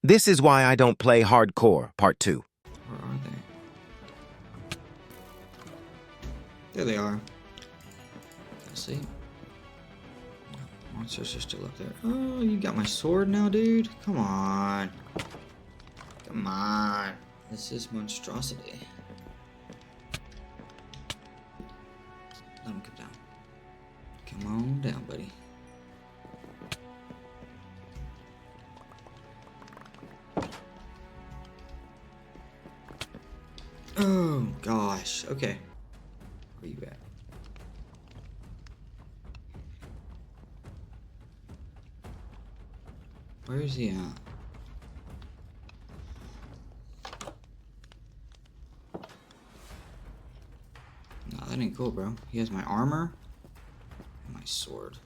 This is why I don't play hardcore, part 2. Where are they? There they are. Let's see. Monsters are still up there. Oh, you got my sword now, dude? Come on. Come on. This is monstrosity. Let him come down. Come on down, buddy. Oh, gosh. Okay. Where you at? Where is he at? Nah, that ain't cool, bro. He has my armor and my sword.